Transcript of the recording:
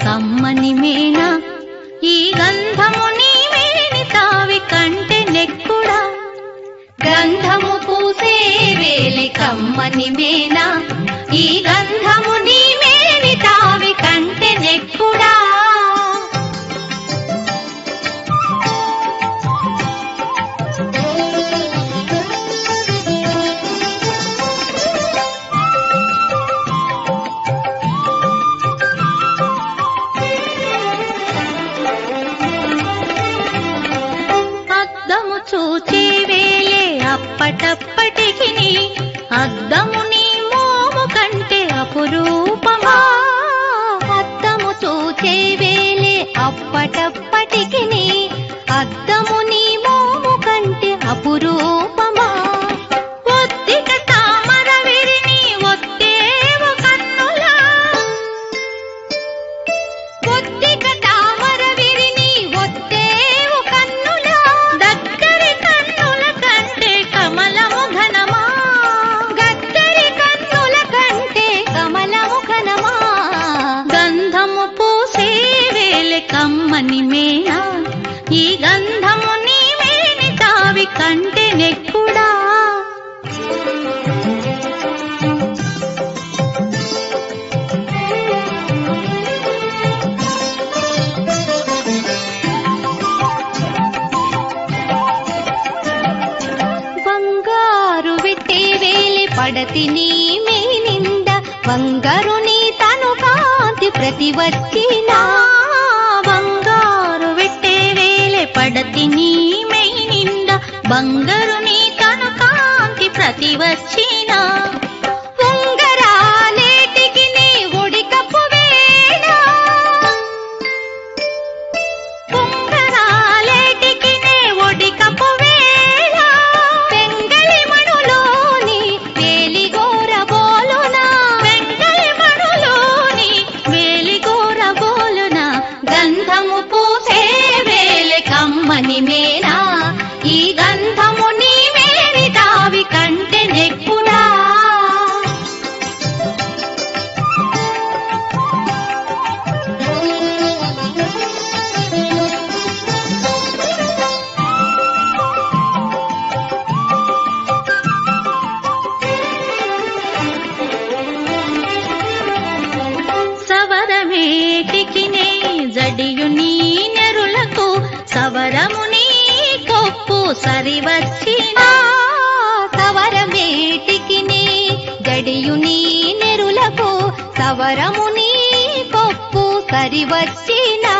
కమ్మని మేనా ఈ గంధము నీ మేని తావి కంటే నెక్కుడా గంధము పూసే వేలి కమ్మని మేనా ఈ గంధము నీ మేని తావి కంటే నెక్కుడా చూచే వేలే అప్పటప్పటికి అద్దము నీ మోము కంటే అపురూపమా అద్దము చూచే వేలే అప్పటప్పటికి అద్దము నీ మోము కంటే అపురూపమా ఒత్తిక తామర విరిని ఒత్తేవు కన్నులా ఒత్తిక తామర విరిని ఒత్తేవు కన్నులా దగ్గరి కన్నుల కంటే కమలము ఘనమా గద్దరి కన్నుల కంటే కమలము ఘనమా గంధము పూసే వేలే కమ్మని మేనా ఈ గంధము నీ మేని తావి కంటే నెక్కుడా బంగారు విట్టే వేలి పడతి నీ మేనింద బంగారు నీ తను కాంతి ప్రతి వచ్చినా బంగారు విట్టే వేలి పడతి నీ మేనింద బంగారు నీ తను కాంతి ప్రతి వచ్చినా ఉంగరాలేటికి నీ ఒడికప్పు వేళ ఉంగరాలేటికి నీ ఒడికప్పు వేళ పెంగళి మణులోని వేలిగోర బోలున పెంగళి మణులోని వేలిగోర బోలున గంధము పూసే వేలే కమ్మని మేనా ఈ గంధము నీ మేని తావి కంటే నెక్కుడా సవరమేటికి నే జడియు నీ నెరులకు సవరము నీ కొప్పు సరివచ్చినా సవరమేటికి నీ జడియు నీ నెరులకు సవరము నీ కొప్పు సరివచ్చినా